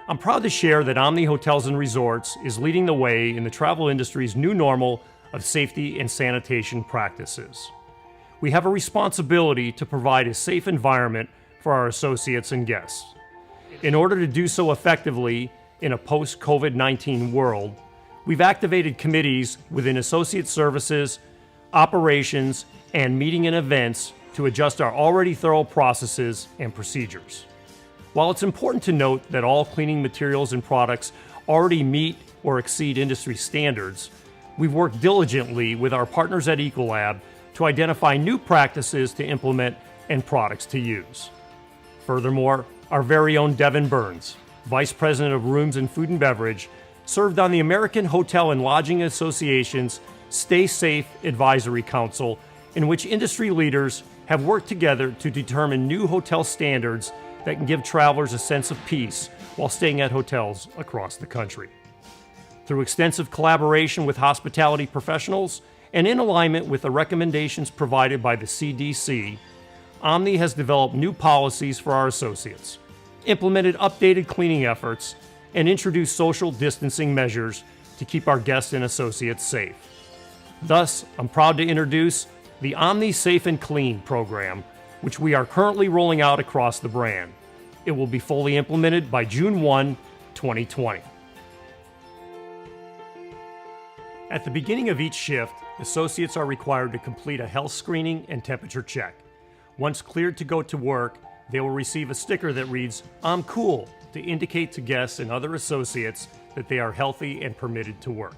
I'm proud to share that Omni Hotels and Resorts is leading the way in the travel industry's new normal of safety and sanitation practices. We have a responsibility to provide a safe environment for our associates and guests. In order to do so effectively in a post-COVID-19 world, we've activated committees within associate services, operations, and meeting and events to adjust our already thorough processes and procedures. While it's important to note that all cleaning materials and products already meet or exceed industry standards, we've worked diligently with our partners at Ecolab to identify new practices to implement and products to use. Furthermore, our very own Devin Burns, Vice President of Rooms and Food and Beverage, served on the American Hotel and Lodging Association's Stay Safe Advisory Council, in which industry leaders have worked together to determine new hotel standards that can give travelers a sense of peace while staying at hotels across the country. Through extensive collaboration with hospitality professionals and in alignment with the recommendations provided by the CDC, Omni has developed new policies for our associates, implemented updated cleaning efforts, and introduced social distancing measures to keep our guests and associates safe. Thus, I'm proud to introduce the Omni Safe Clean program, which we are currently rolling out across the brand. It will be fully implemented by June 1, 2020. At the beginning of each shift, associates are required to complete a health screening and temperature check. Once cleared to go to work, they will receive a sticker that reads, "I'm cool," to indicate to guests and other associates that they are healthy and permitted to work.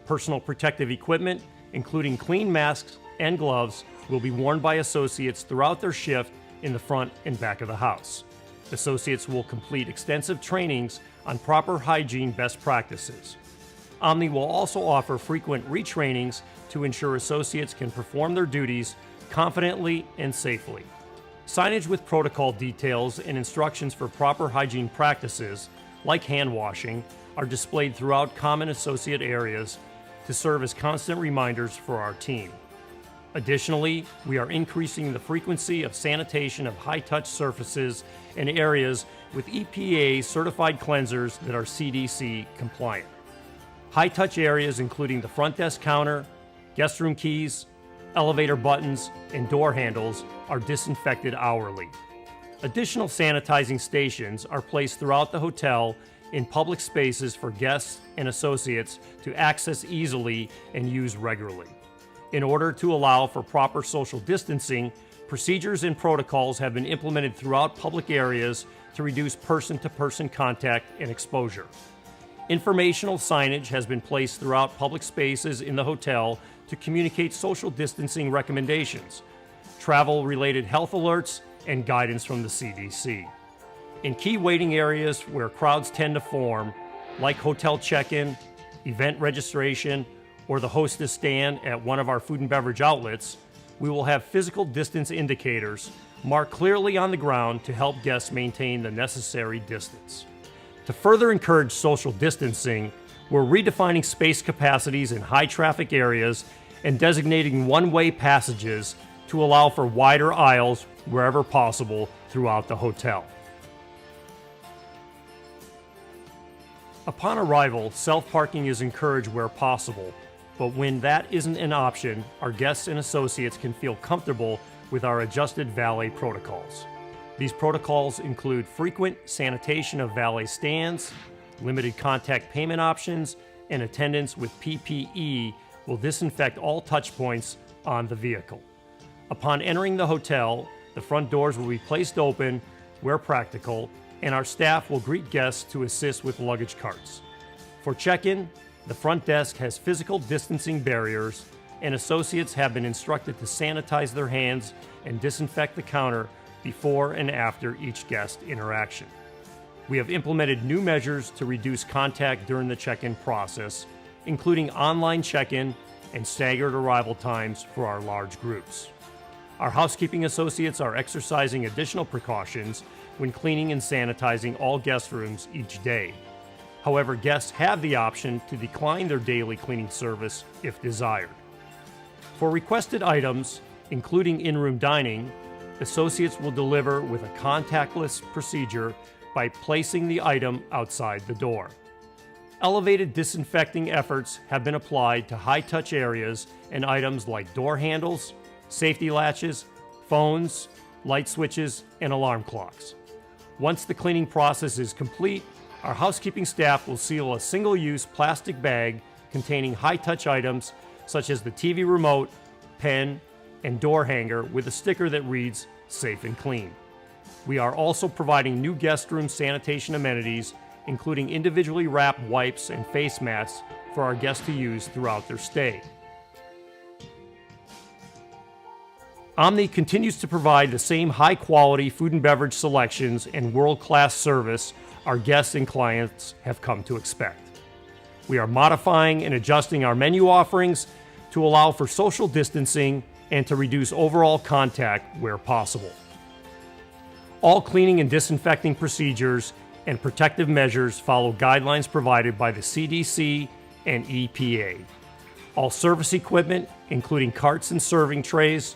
Personal protective equipment, including clean masks and gloves, will be worn by associates throughout their shift in the front and back of the house. Associates will complete extensive trainings on proper hygiene best practices. Omni will also offer frequent retrainings to ensure associates can perform their duties confidently and safely. Signage with protocol details and instructions for proper hygiene practices, like hand washing, are displayed throughout common associate areas to serve as constant reminders for our team. Additionally, we are increasing the frequency of sanitation of high-touch surfaces and areas with EPA-certified cleansers that are CDC compliant. High-touch areas including the front desk counter, guest room keys, elevator buttons, and door handles are disinfected hourly. Additional sanitizing stations are placed throughout the hotel in public spaces for guests and associates to access easily and use regularly. In order to allow for proper social distancing, procedures and protocols have been implemented throughout public areas to reduce person-to-person contact and exposure. Informational signage has been placed throughout public spaces in the hotel to communicate social distancing recommendations, travel-related health alerts, and guidance from the CDC. In key waiting areas where crowds tend to form, like hotel check-in, event registration, or the hostess stand at one of our food and beverage outlets, we will have physical distance indicators marked clearly on the ground to help guests maintain the necessary distance. To further encourage social distancing, we're redefining space capacities in high traffic areas and designating one-way passages to allow for wider aisles wherever possible throughout the hotel. Upon arrival, self-parking is encouraged where possible, but when that isn't an option, our guests and associates can feel comfortable with our adjusted valet protocols. These protocols include frequent sanitation of valet stands, limited contact payment options, and attendance with PPE will disinfect all touch points on the vehicle. Upon entering the hotel, the front doors will be placed open where practical, and our staff will greet guests to assist with luggage carts. For check-in, the front desk has physical distancing barriers, and associates have been instructed to sanitize their hands and disinfect the counter before and after each guest interaction. We have implemented new measures to reduce contact during the check-in process, including online check-in and staggered arrival times for our large groups. Our housekeeping associates are exercising additional precautions when cleaning and sanitizing all guest rooms each day. However, guests have the option to decline their daily cleaning service if desired. For requested items, including in-room dining, associates will deliver with a contactless procedure by placing the item outside the door. Elevated disinfecting efforts have been applied to high-touch areas and items like door handles, safety latches, phones, light switches, and alarm clocks. Once the cleaning process is complete, our housekeeping staff will seal a single-use plastic bag containing high-touch items such as the TV remote, pen, and door hanger with a sticker that reads "Safe and Clean." We are also providing new guest room sanitation amenities, including individually wrapped wipes and face masks for our guests to use throughout their stay. Omni continues to provide the same high-quality food and beverage selections and world-class service our guests and clients have come to expect. We are modifying and adjusting our menu offerings to allow for social distancing and to reduce overall contact where possible. All cleaning and disinfecting procedures and protective measures follow guidelines provided by the CDC and EPA. All service equipment, including carts and serving trays,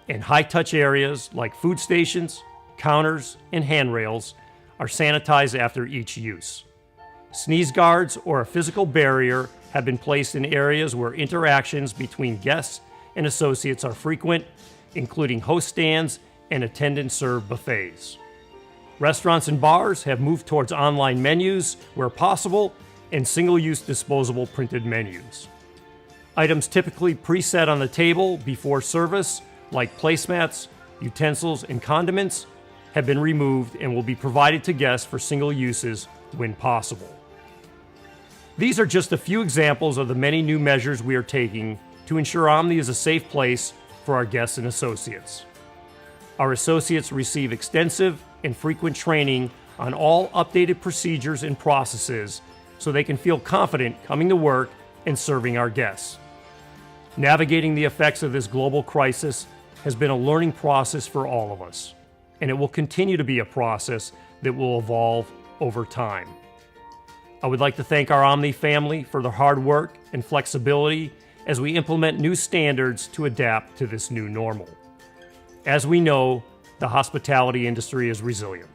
and high-touch areas like food stations, counters, and handrails are sanitized after each use. Sneeze guards or a physical barrier have been placed in areas where interactions between guests and associates are frequent, including host stands and attendant-served buffets. Restaurants and bars have moved towards online menus where possible and single-use disposable printed menus. Items typically preset on the table before service, like placemats, utensils, and condiments, have been removed and will be provided to guests for single uses when possible. These are just a few examples of the many new measures we are taking to ensure Omni is a safe place for our guests and associates. Our associates receive extensive and frequent training on all updated procedures and processes so they can feel confident coming to work and serving our guests. Navigating the effects of this global crisis has been a learning process for all of us, and it will continue to be a process that will evolve over time. I would like to thank our Omni family for their hard work and flexibility as we implement new standards to adapt to this new normal. As we know, the hospitality industry is resilient.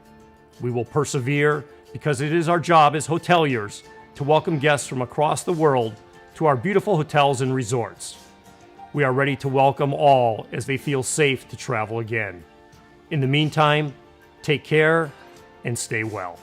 We will persevere because it is our job as hoteliers to welcome guests from across the world to our beautiful hotels and resorts. We are ready to welcome all as they feel safe to travel again. In the meantime, take care and stay well.